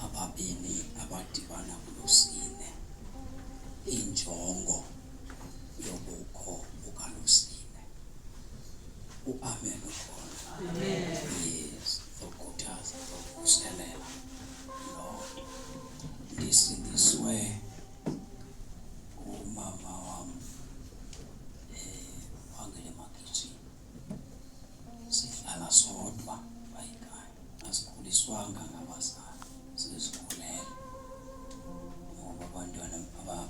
ababini abadibana kuLosine, injongo yobukho bukaLosine. Amen ukhona. Amen. Yes, ukukhuthaza ukuselela Lord. Ndisindiswe umama wam wangele Makitshi. Sihlala sodwa bayikhaya, asikhuliswanga ngabazali, sizikhulele ngoba abantwana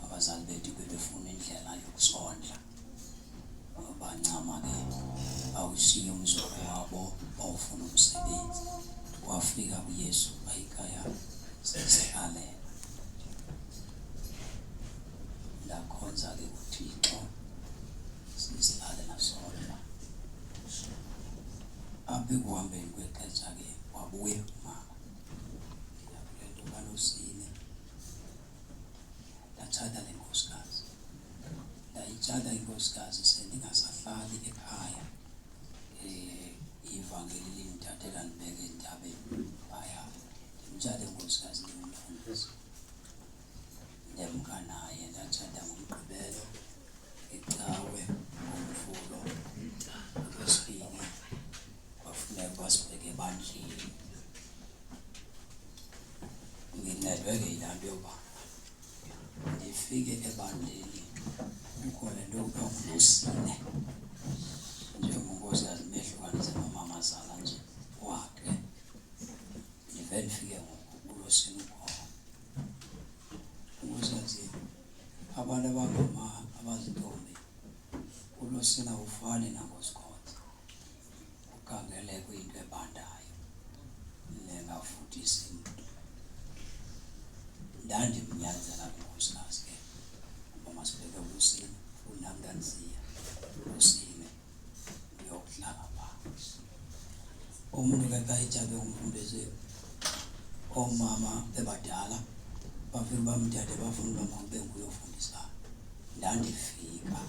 abazali bethu bebefuna indlela yokusondla. Bancama ke awushiye umzukulu wabo bawufuna umsebenzi. Wafika uYesu bayikhaya sizihalela. Ndakhonza ke uThixo sizihalela sodwa. Apha ekuhambeni kwexesha ke wabuya umama. Kule nto kaLosine ndatshata le nkosikazi. Ndayitshata inkosikazi sendingasahlali ekhaya. Ivangeli lindithathela ndibeke entabeni phaya. Ndimtshate inkosikazi ndimfundisa. Ndemka naye ndatshata ngoMgqibelo, eCawe, ngoMvulo, ngoLwesibini kwafuneka basibheke ebandleni. Ngincedwe ke yilaa nto yoba ndifike ebandleni kukho le nto kuthiwa nguLosine. Njengonkosikazi mehlukanise nomamazala nje wakhe. Ndive ndifike ngoku uLosine ukhona. Unkosikazi abantu abazintombi uLosine awufani nangoSikhotha. Ukhangele kuyinto ebandayo nengavuthisi mntu. Ndandimnyanzela unkosikazi ke uba masibheke uLosine, unam ndandisiya uLosine uyokuhlala phantsi. Umuntu ke xa etshabe umfundisi, oomama bebadala bafike bamthathe bafuna uba mawube nguyofundisa. Ndandifika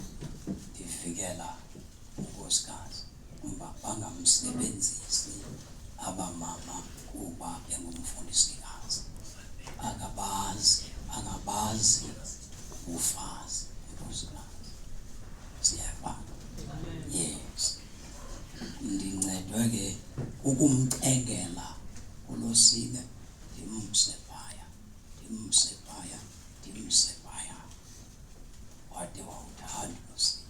ndifikela unkosikazi uba bangamsebenzisi abamama kuba engumfundisikazi. Angabazi ufazi unkosikazi. Siyafana. Yes. Ndincedwe ke ukumcengela uLosine, ndimse phaya. Wade wawuthanda uLosine.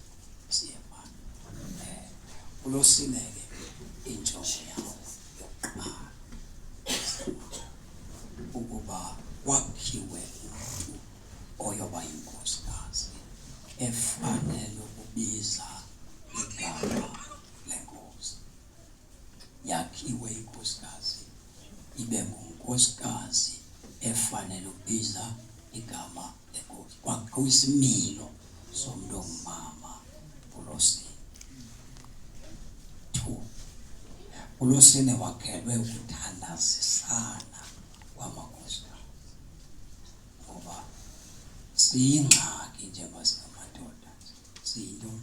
Siyafana. uLosine ke injongo yawo yokuqala ukuba kwakhiwe umuntu oyoba yinkosikazi efanele ukubiza igama lenkosi. Yakhiwe inkosikazi ibe ngunkosikazi efanele ukubiza igama lenkosi. Kwakhiwe isimilo somntu ongumama uLosine. 2, uLosine wakhelwe ukuthandazisana kwamakhosikazi ngoba siyingxaki njengoba singamadoda. Siyintoni?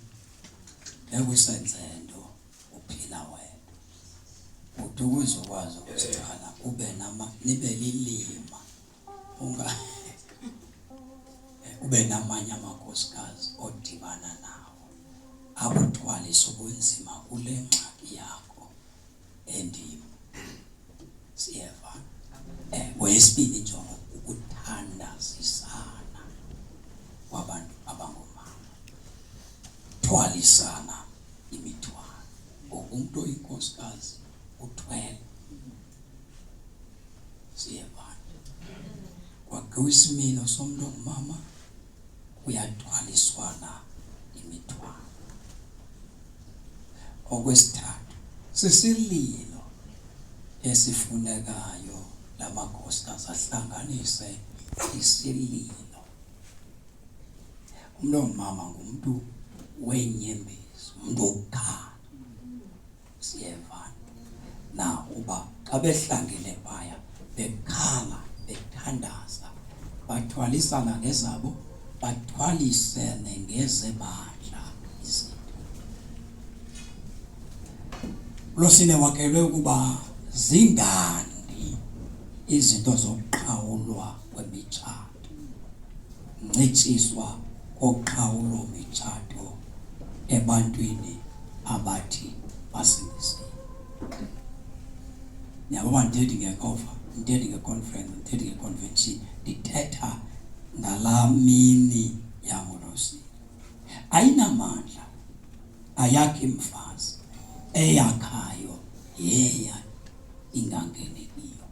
Ekusenze nto uphila wedwa. Uthi ukuzokwazi ukusicala nibe lilima ube namanye amakhosikazi odibana nawo akuthwalise ubunzima kule ngxaki yakho endima. Siyeva. Wesibili injongo ukuthandazisana kwabantu abangomama. Thwalisana imithwalo. Umuntu oyinkosikazi uthwele. Siyeva. Kwakhiwe isimilo somntu ongumama, kuyathwaliswana imithwalo. Okwesithathu, sisililo esifunekayo lamakhosikazi ahlanganise isililo. Umuntu ongumama ngumuntu wenyembezi, umuntu okukhala. Siyevana na uba xa behlangene phaya bekhala bethandaza, bathwalisana ngezabo, bathwalisene ngezebandla izinto. uLosine wakhelwe ukuba zingandi izinto zokuqala kokuqhawulwa kwemitshato, ncitshiswa koqhawulo mitshato ebantwini abathi basindisiwe. Niyabona ndithethi ngekova, ndithethi ngeconference, ndithethi ngeconvention, ndithetha ngalaa mini yangolosini. Ayinamandla, ayakhi mfazi, eyakhayo yeya ingangenekiyo.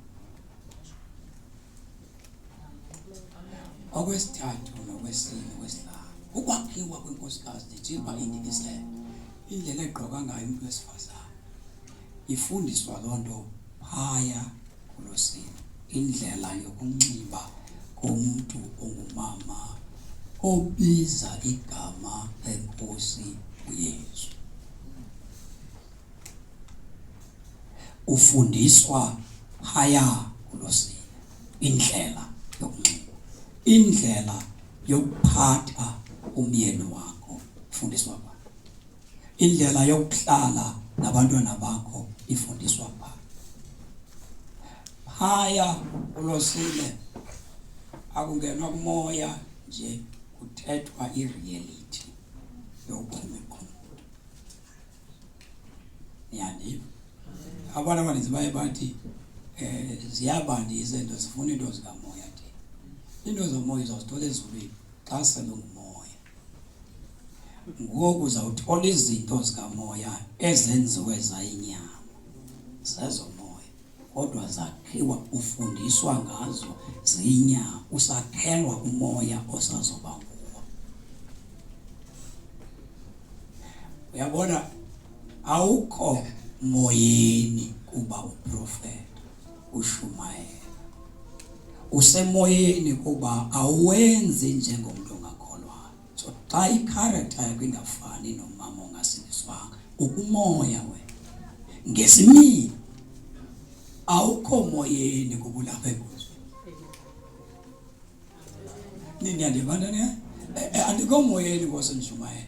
Okwesithathu nokwesine nokwesihlanu, ukwakhiwa kwenkosikazi ndijiba indibisele indlela egqoka ngayo umuntu wesifazane. Ifundiswa loo nto phaya kulosini, indlela yokunxiba komuntu ongumama obiza igama lenkosi uYesu. Ufundiswa phaya kulosini indlela yokunxiba, indlela yokuphatha umyeni wakho ifundiswa pha, indlela yokuhlala nabantwana bakho ifundiswa pha. Phaya kulosini akungenwa kumoya nje, kuthethwa ireality yokukhulukhulu. Niyandiva? Abantu abaninzi baye bathi ziyabandi izinto, zifuna into zikamoya. Into zomoya uzawuzithola ezulwini xa selungumoya. Ngoku uzawuthola izinto zikamoya ezenziwe zayinyama zezomoya, kodwa zakhiwa, ufundiswa ngazo ziyinyama, usakhelwa umoya osazoba kuwo. Uyabona, awukho moyeni kuba uprofeta ushumayela, usemoyeni kuba awenzi njengomuntu ongakholwayo. So xa i-character yakho ingafani nomama ongasindiswanga, ukumoya wena ngesimini awukho moyeni kuba ulapha enkosini. Niyandibana ne? Andikho moyeni ngosenjumayela.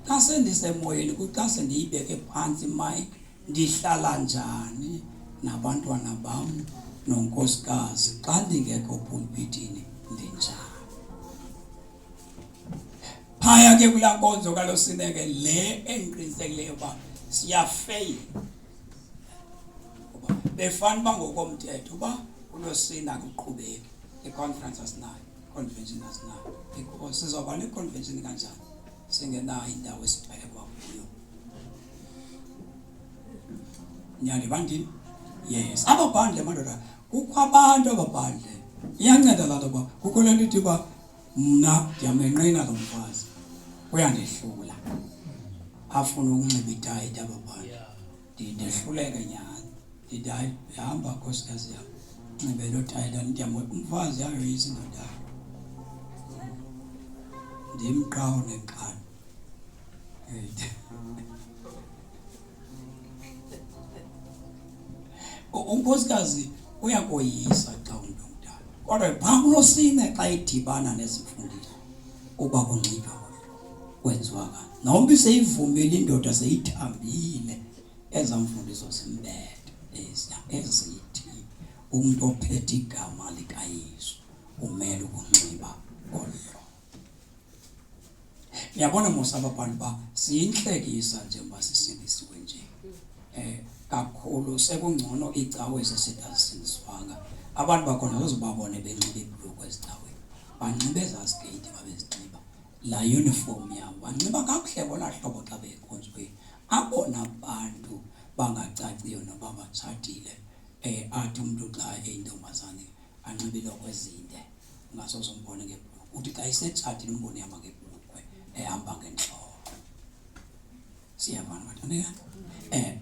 Xa sendisemoyeni kuxa sendiyibeke phantsi Mike, ndihlala njani nabantwana bam nonkosikazi xa ndingekho pulpitini ndinjani. Phaya ke kulaa nkonzo kalosine ke le endiqinisekileyo uba siyafeyila. Befana uba ngokomthetho uba kulosini akuqhubeki, i-conference asinayo, convention asinayo, because sizoba ne-convention kanjani singenayo indawo esiphekwa kuyo. Nyandibandini? Yes, ababhandle madoda, kukho abantu ababhandle. Iyanceda laa nto uba kukho le nto ithi uba mna ndiyamenqina lo mfazi, uyandehlula, afuna ukunxiba itayiti ababhandle. Ndehluleke nyani, ndithi hayi hamba nkosikazi yam, nxibe loo tayiti, umfazi yayoyisa indoda, ndimqhawe nenkani. Unkosikazi uyakoyisa xa umuntu omdala, kodwa phaa kulosine xa idibana nezimfundiso uba kunxitywa kwenziwa kani. Noma seyivumile indoda seyithambile, ezaa mfundiso zimbethe ezithi umuntu ophethe igama likaYesu umele ukunxiba ngolu hlobo. Niyabona mos abantu ba siyintlekisa njengoba sisindisiwe nje. Kakhulu sekungcono icawe esesindiswanga. Abantu bakhona bazobabone benxibe ibhulukhwe ezicaweni, banxibe ezaa skeyiti babezinxiba, laa uniform yabo banxiba kakuhle ngolaa hlobo xa bekhonzweni. Abona bantu bangacaciyo noba batshatile, athi umntu xa eyintombazane anxibe ilokhwe ezinde, ungasoze umbone ngebhulukhwe. Uthi xa isetshatile umbone ehamba ngebhulukhwe, ehamba ngentloko. Siyavana bathandeka?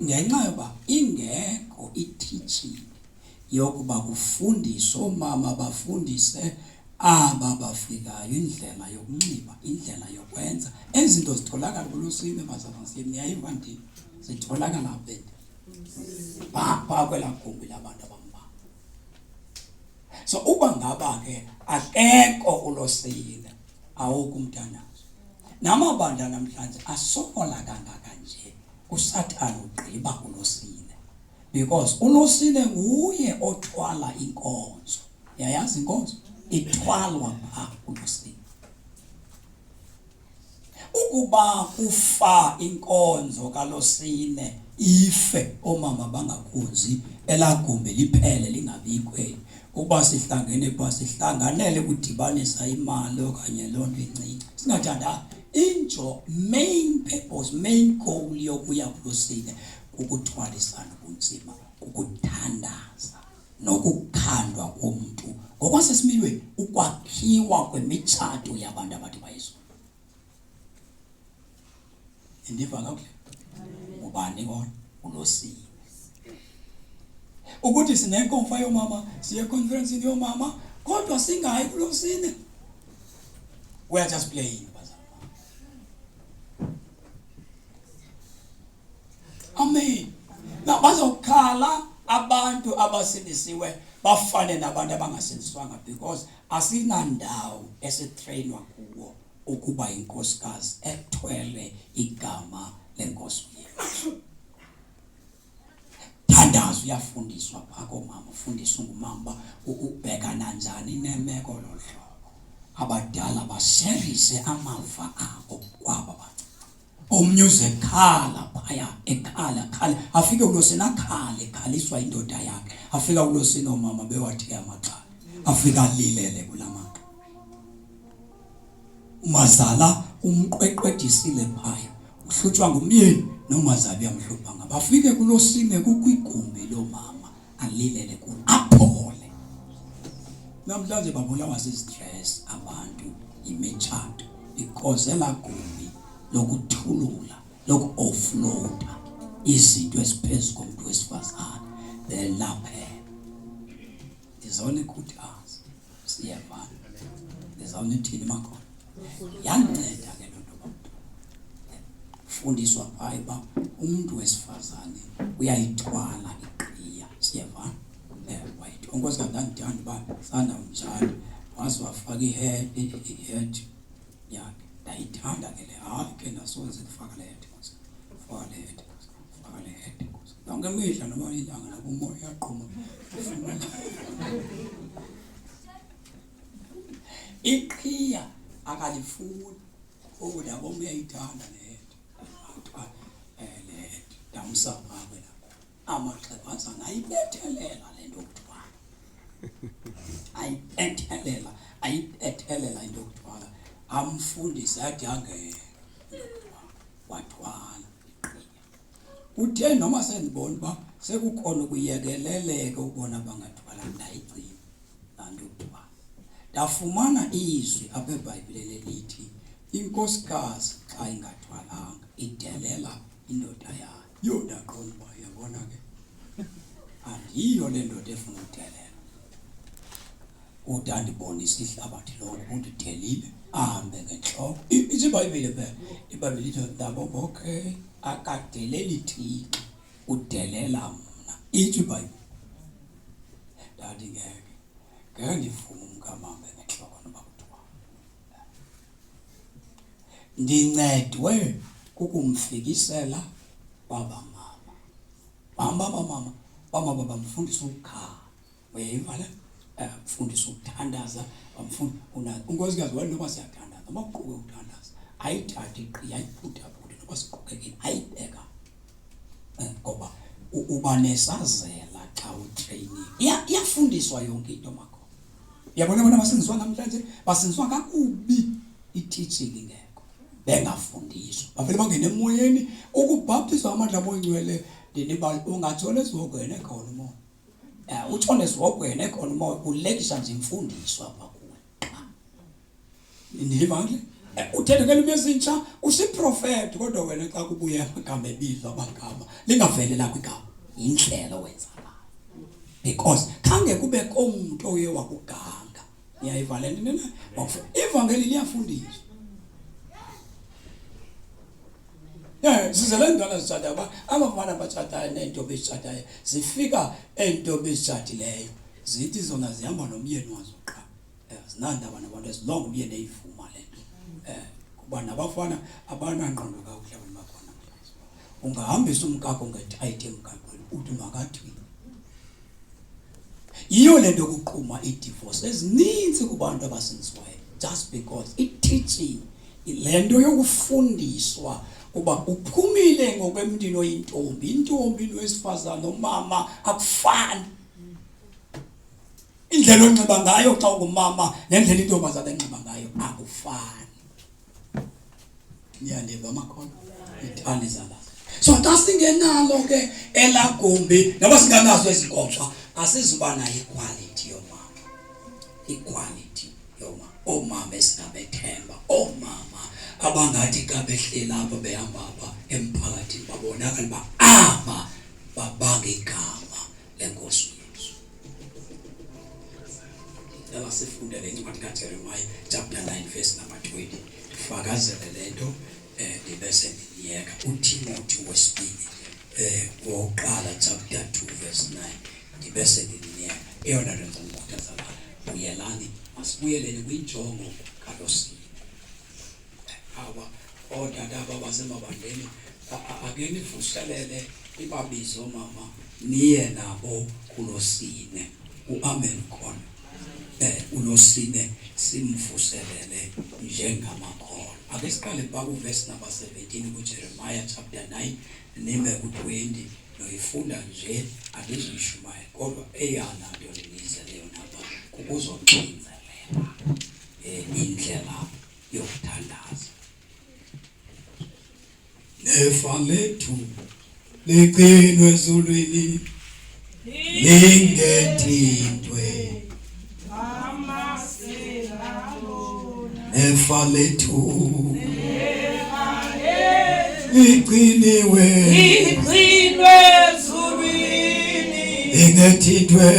Ngenxa yoba ingekho i-teaching yokuba kufundiswe oomama bafundise aba bafikayo indlela yokunxiba, indlela yokwenza. Ezi zinto zitholakala kulosini bazabasini, niyayiva ndini? Zitholakala apha phaa kwelaa gumbi labantu abambalwa. So uba ngaba ke akekho ulosini, awukho umntanazo. Namabandla namhlanje asokola kangaka nje, uSathane ugqiba ulosine, because ulosine nguye othwala inkonzo. yayazi inkonzo ithwalwa pha kulosini. Ukuba kufa inkonzo kalosine ife omama bangakhonzi elagumbi liphele lingabikho, kuba sihlangene pha sihlanganele ukudibanisa imali okanye lonto encinci singathanda main purpose, main goal yokuya kulosine ukuthwalisana kunzima, ukuthandaza nokukhandwa komuntu ngokwasesimilweni, ukwakhiwa kwemitshato yabantu abathi bayizwa. Indiva kakuhle ubani kona ulosini ukuthi sinenkomfa yomama, siye conference yomama kodwa singayi kulosini, we are just playing. Amen. Bazokhala abantu abasindisiwe bafane nabantu abangasindiswanga, because asinandawo esitrainwa kuwo ukuba inkosikazi ethwele igama lenkosi yethu. Thandazo uyafundiswa phako mama, ufundiswa ngumama ubhekana njani nemeko lohlobo. Abadala basherise amava abo kwaba bantu. Omnyuze khala phaya ekhala afike kulosini akhale khaliswa indoda yakhe, afika kulosini omama bewathi amaqala, afika lilele kulama umazala umqweqwedisile phaya, uhlutshwa ngumyeni nomazabi yamhlupha ngaba, afike kulosini kukwigumbi lomama alilele kulo aphole. Namhlanje babulawa sistress abantu imitshato because elagumbi lokuthulula loku-offloada izinto eziphezu komuntu wesifazane belaphe. There's only good us siyavana, there's only thini makhona yanceda ke lonto bantu fundiswa phaya ba umuntu wesifazane uyayithwala iqhiya siyavana. Wait unkosikazi ngandithanda ba sana umtshali waze wafaka ihead yakhe, ndayithanda ke le hayi ke nasoze kufaka le head faka le head yonke imihla noma ilanga nabo umoya yaqhuma iqhiya akalifuni ukuba nabo uyayithanda le head le head damsapha wena amaxhephansa ngayibethelela lento okuthwala ayibethelela into okuthwala amfundisa athi angeke wathwala iqhiya. Uthe noma sendibona ba sekukhona ukuyekeleleka ubona bangathwala ndayigcina nanto okuthwala. Ndafumana izwi apha eBhayibhelini lithi inkosikazi xa ingathwalanga idelela indoda yayo. Yona qonda uba yabona ke andiyo le ndoda efuna ukudelela. Udandibonisa ihlabathi lonke undidelile ahambe ngenhloko. IBhayibheli phela iBhayibheli lithi ndabo okay akadeleli Thixo udelela mna. Ithi iBhayibheli ndathi ngeke ndivuma umkamambe ngenhloko noba kuthiwa ndincedwe kukumfikisela kwabamama. Mama bamfundisa ukukhala, uyayiva le mfundisa ukuthandaza, bamfunda unkosikazi wena noba siyathandaza amaquke ukuthandaza ayithathe iqhiya ayiphuthaphuthe noba siqhubekile ayibheka ngoba uba nesazela xa utraining iyafundiswa yonke into makho. Yabona bona basindiswa namhlanje basindiswa kakubi i-teaching ingekho, bengafundiswa bavele bangene emoyeni ukubhaptizwa amandla abongcwele ndinibali ungathola ezihogweni ekhona umoya. Utshone ezihogweni ekhona umoya ulekisha nje imfundiso apha kuwe. Ndiliva nje uthethekela umezintsha usiprofeti kodwa wena xa kubuya amagama ebizwa amagama lingavele lakho igama indlela owenza ngayo, because khange kube komuntu oye wakuganga. Niyayivala nina ivangeli liyafundiswa. Sizele ndwana zitshata abafana batshatayo neentombi ezitshatayo zifika eentombi ezitshatileyo zithi zona zihamba nomyeni wazo qha. Zinandaba nabantu ezilonga umyeni eyivuma le nto. Kuba nabafana abanangqondo kakuhle bakhona. Ungahambisa umkakho ngetight emkakweni uthi makathi Iyo lento ukuqhuma idivorce ezininzi kubantu abasindiswayo just because it teaching lento yokufundiswa kuba uphumile ngokwemntini oyintombi intombi nowesifazana nomama akufani indlela onxiba ngayo xa ungumama nendlela intombazana enxiba ngayo akufani niyandeva amakhono ithani zala so xa singenalo ke elagumbi noba singanazo ezinkomfa asizuba nayo equality yomama equality yomama omama esingabethemba omama abangathi xa behlela apha behamba apha emphakathini babonakala uba aba babanga igama lenkosi uYesu. Laba sifunde le ncwadi kaJeremiah chapter 9 verse number 20 fakazele lento bese ngiyeka uTimothy wesibili wokuqala chapter 2 verse 9 bese ngiyeka eyona nto ngizokuthatha la uyelani masibuyeleni kwinjongo kaLosini aba odada abasemabandleni akenivuselele ibabizo mama niye nabo kuLosine uamen khona uLosine simvuselele njengamakhono. Ake siqale baku verse number 17 kuJeremiah chapter 9 nime ku20 noyifunda nje akizishumayo kodwa eyana nto lenize leyo naba kukuzoxinzelela indlela yokuthandaza. Nefa lethu liqinwe ezulwini lingethintwe nefa lethu liqiniwe ezulwini lingethintwe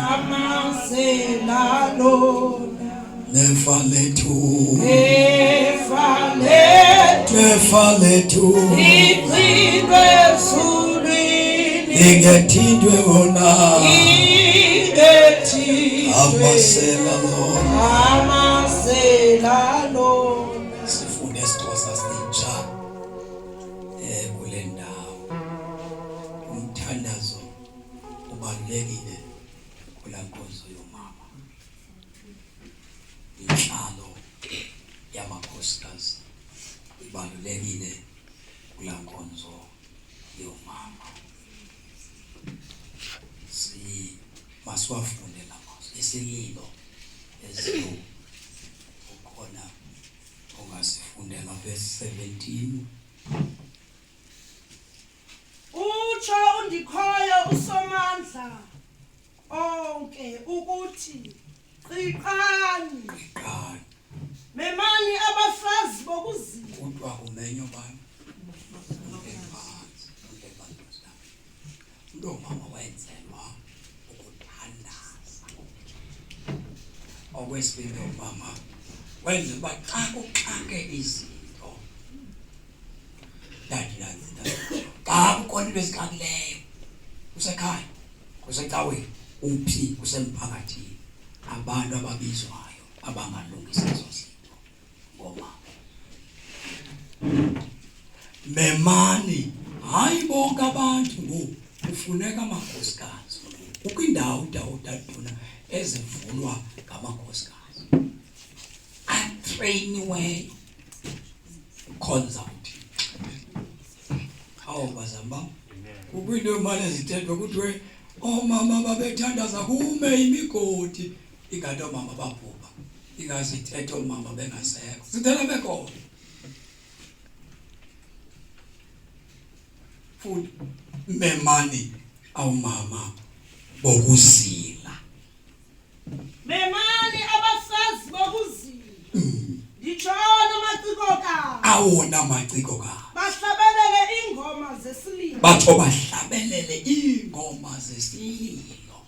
amasela lona nefa lethu liqinwe ezulwini lingethintwe wona amasela lona sifunde isiXhosa sintsha kule ndawo umthandazo ubalulekile kula nkonzo yomama inhlalo yamakhosikazi ibalulekile kula nkonzo yomama masiwafunde lamazwi isililo eziyo ukhona ongasifundela verse 17 utsho undikhoyo usomandla onke ukuthi qiqani memani abafazi bokuzila kodwa kumenyo bani lo mama wenzelwa ukuthandaza okwesibili mama wenza uba xa kuxake izinto dadinazita xa kukhona into ezixakileyo kusekhaya kusecaweni uphi kusemphakathini abantu ababizwayo abangalungisa ezo zinto ngomama memani hayi bonke abantu ngoku kufuneka amakhosikazi ukwindawo udaduna ezivulwa ngamakhosikazi atrainiweyo consult awubazamba ukwinto imali ezithethwa kuthiwe omama babethandaza kume imigodi ingathi omama babhubha ingazithetha omama bengasekho sithela bekhona futhi memani awumama bokuzila memani abafazi bokuzila ngitshona amaciko ka awona amaciko ka bahlabelele ingoma zesililo batho bahlabelele ingoma zesililo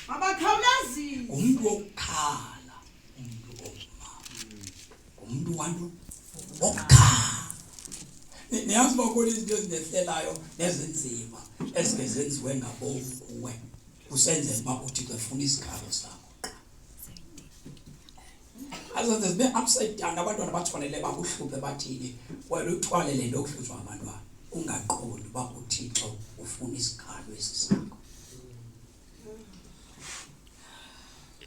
abakhawulezile umuntu okukhala umuntu omama umuntu wantu okukhala niyazi bakho izinto ezinehlelayo nezinzima ezingezenziwe ngabomu kuwe usenzela uba uthi ufuna isikhalo sakho azenze zibe upside down abantwana bathwalele bakuhluphe bathini wena uthwale le nto okuhluzwa abantwana ungaqondi uba uThixo ufuna isikhalo esisakho.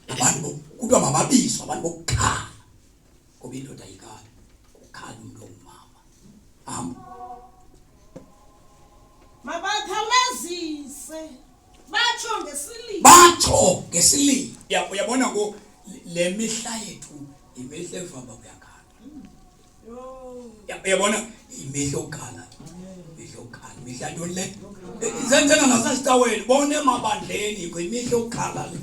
Abantu kuthiwa mababizwe abantu bokukhala ngoba indoda ayikhala, ukhala umuntu ongumama. Mabakhawulezise batsho ngesililo. Batsho ngesililo. Uyabona ngo le mihla yethu imihla evamba kuyakhala. Uyabona imihla okhala. Imihla ntoni le? Zenzeka nasesitaweni bone emabandleni imihla okhala le.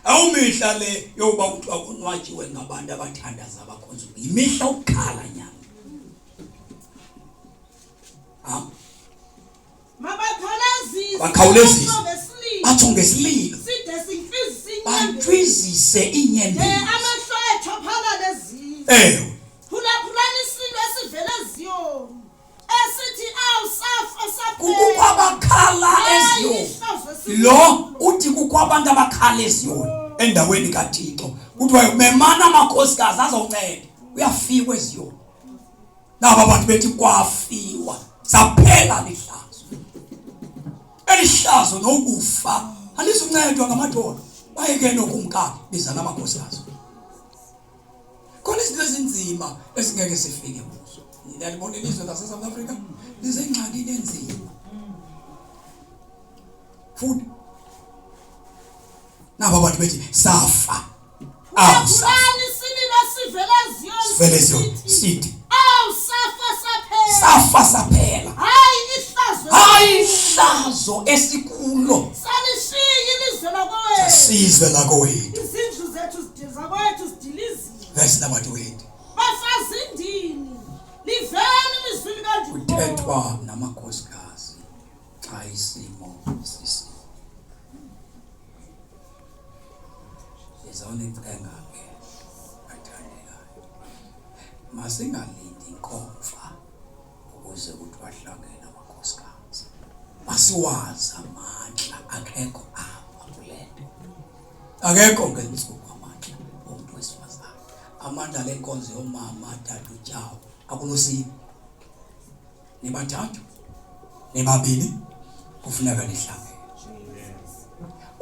Awumihla le yokuba kuthiwa kunwatshiwe ngabantu abathandaza abakhonza. Imihla okhala nyana. Mabakhawulezise batsho ngesililo bantwizise inyembezi. Amehlo ethu aphalale ezizwe. Ewe. Phulaphulani isilo esivela eziyoni esithi awusafa saphela. Kukho abakhala eziyoni. Lo uthi kukho abantu abakhala eziyoni endaweni kaThixo. Kuthiwa memana amakhosikazi azonceda. Uyafikwa eziyoni. Naba abantu bethi kwafiwa saphela lihlazo. Elihlazo nokufa alizuncedwa ngamadoda. Bayeke nokumkani bizana amakhosikazi. Khona izinto ezinzima esingeke sifike kuzo. Niyalibona ilizwe laseSouth Africa lisengxakini enzima. Futhi naba bantu bethi safa. Phulaphulani isilo esivela eziyoni. Sivele eziyoni sithi awusafa saphela. Safa saphela. Hayi ihlazo esikulo. Salishiya ilizwe lakowethu. Sizwe lakowethu. Izindlu zethu zakwethu zidiliziwe. Verse number 20. Bafazi indini liveni ilizwi likaNkulunkulu. Kuthethwa namakhosikazi xa isimo sisi. Lezona incenga ke athandekayo. Masingalindi inkomfa ukuze kuthiwa hlangene amakhosikazi. Masiwazi amandla akekho apha kulento. Akekho ngensuku amandla umuntu wesifazane. Amandla lenkonzo yomama tata uTyawo akulosini. Nibathathu nebabili kufuneka lihlangene.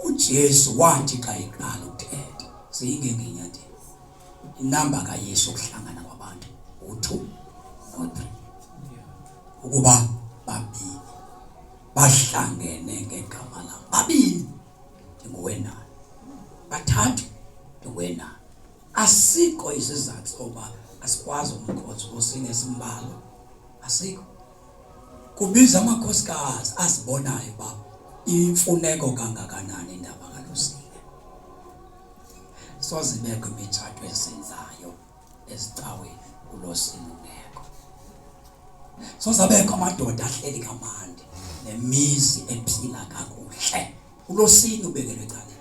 uJesu wathi xa iqala uthetha siyingengenyathelo. Inamba kaYesu ukuhlangana kwabantu u2 no3. Ukuba babili bahlangene ngegama lami. Babili nguwena. Bathathu nguwena. Asikho isizathu soba asikwazi umkhonzo osingesimbalo. Asikho. Kubiza amakhosikazi asibonayo ba imfuneko kangakanani indaba kalosini. Sozibekho imitshato esenzayo ezicaweni kulosini ungekho. Sozabekho amadoda ahleli kamandi nemizi ephila kakuhle kulosini ubekelwe ecaleni.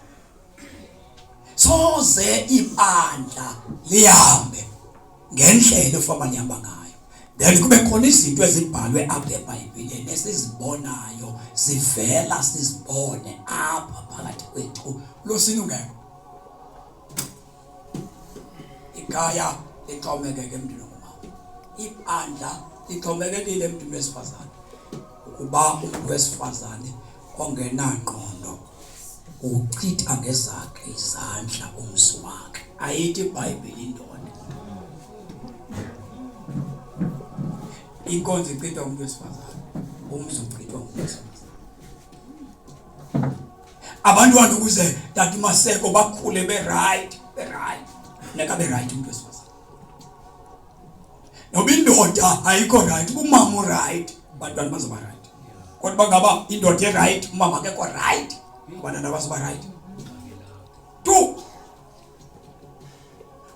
Soze ibandla lihambe ngendlela efama lihamba ngayo. Then kube khona izinto ezibhalwe apha eBhayibhelini esizibonayo sivela sizibone apha phakathi kwethu losini ungekho. Ikhaya lixhomekeke emntwini ongumama. Ibandla lixhomekekile emntwini wesifazane. Ukuba umuntu wesifazane ongenangqondo uchitha ngezakhe izandla umzi wakhe. Ayithi iBhayibheli indoda. Inkonzo ichithwa umuntu wesifazane. Umzi uchithwa umuntu wesifazane. Abantwana ukuze tata Maseko bakhule be-right. Neka be-right umuntu wesifazane. Noba indoda ayikho right, umama right, abantwana bazoba right. Kodwa ngaba indoda e-right, umama akekho right, abantwana bazoba right. 2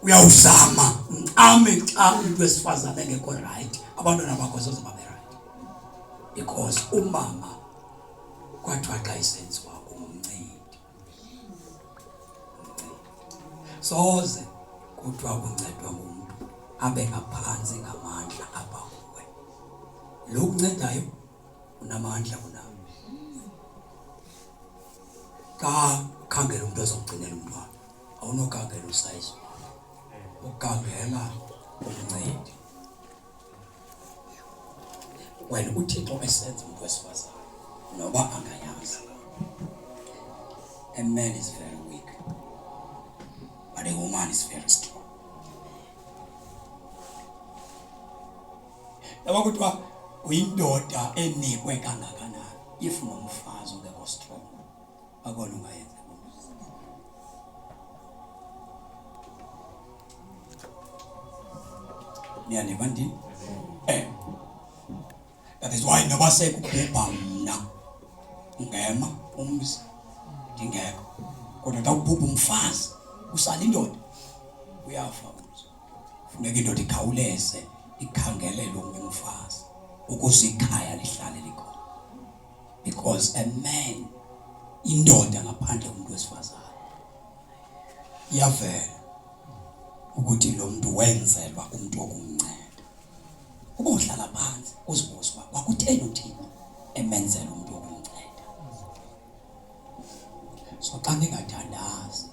uyawuzama ame xa umuntu wesifazane engekho right, abantwana bakho bazoba right. Because umama kwathiwa xa isenziwa umncedi. Soze kuthiwa uncedwa ngumuntu abe ngaphansi ngamandla apha kuwe. Lo uncedayo unamandla kunawe. Ka khangela umuntu ozogcinela umntwana. Awunokhangela usayizi. Ukhangela umncedi. wena uThixo esenza umuntu wesifazane noba angayazi. A man is very weak, but a woman is very strong. Laba kuthiwa uyindoda enikwe kangakanani if nomfazi ungekho strong akona ungayenza. Niyaniva ndini? That is why noba sekubhubha mna ngema umzi ndingekho, kodwa xa ubhubha umfazi usala indoda uyafa umzi. Funeka indoda ikhawuleze ikhangelele omnye umfazi ukuze ikhaya lihlale likhona, because a man, indoda ngaphandle komuntu wesifazane iyavela ukuthi lo muntu wenzelwa umuntu wokumnceda. Uma uhlala phansi uzibuze wakutheni uthini emenzela umuntu wokumnceda. So xa ningathandazi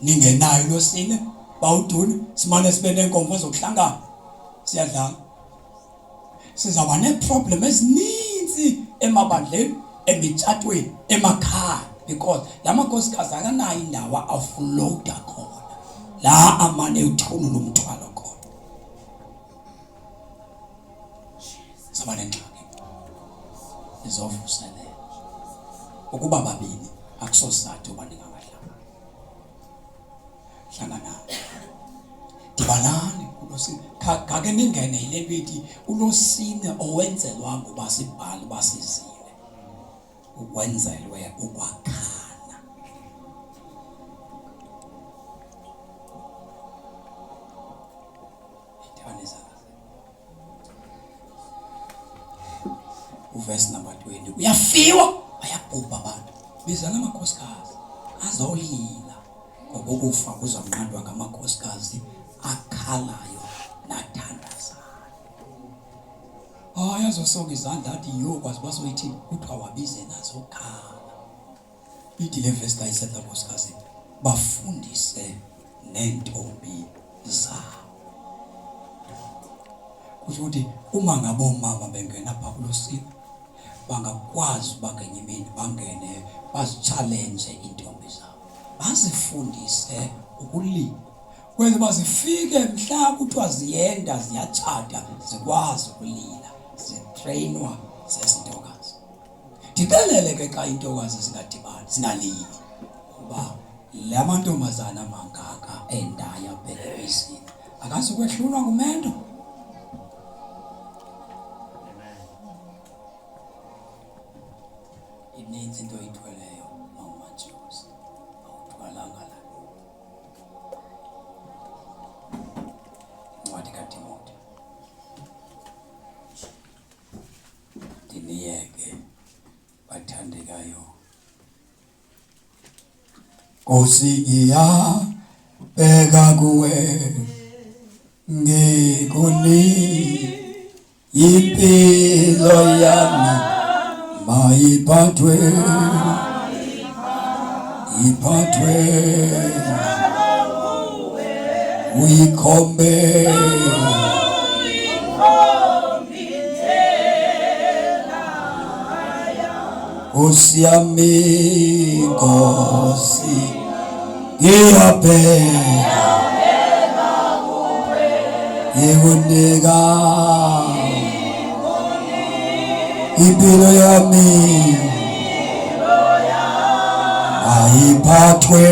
ningenayo losine bawuduna simane sibe nenkomfa zokuhlangana siyadlala, sizaba neproblem ezininzi emabandleni, emitshatweni, emakhaya, because lamakhosikazi akanayo indawo afloata khona la amane uthunu nomthwalo khona. Saba nengxaki izovuselela ukuba babini akusosizathu uba ningabahlanga hlangana dibanani kulosini. Kake ningene yile bethi ulosine owenzelwa ngoba sibhali basizile ukwenzelwe ukwakhana. Verse number 20. Uyafiwa bayabhubha abantu bizana amakhosikazi azolila ngoba ukufa kuzamnqandwa ngamakhosikazi akhalayo nathandazayo. Yazosonga izandla athi yokwazi basoyithini kuthiwa wabize nazo khala. Ithi le verse kayisetha amakhosikazi bafundise nentombi zabo. Kusho ukuthi uma ngabo mama bengena pha kulosini bangakwazi bangenye imini bangene bazi-challenge intombi zabo, bazifundise ukulima, kwenza bazifike mhla kuthiwa ziyenda ziyatshata zikwazi ukulila, zitrainwa zezintokazi. Ndibelele ke xa intokazi zingadibani zingalili kuba la mantombazana mangaka endaya bhekisini akazi kwehlulwa ngumendo. Ininzi into oyithweleyo awumajuzi awuthwalanga la. Incwadi kaTimothi ndiniyeke bathandekayo, Nkosi ngiyabheka kuwe ngikuni impilo yami iphathwe uyikhombe Nkosi yami, Nkosi ngiyabheka ngikunika impilo yami ayiphathwe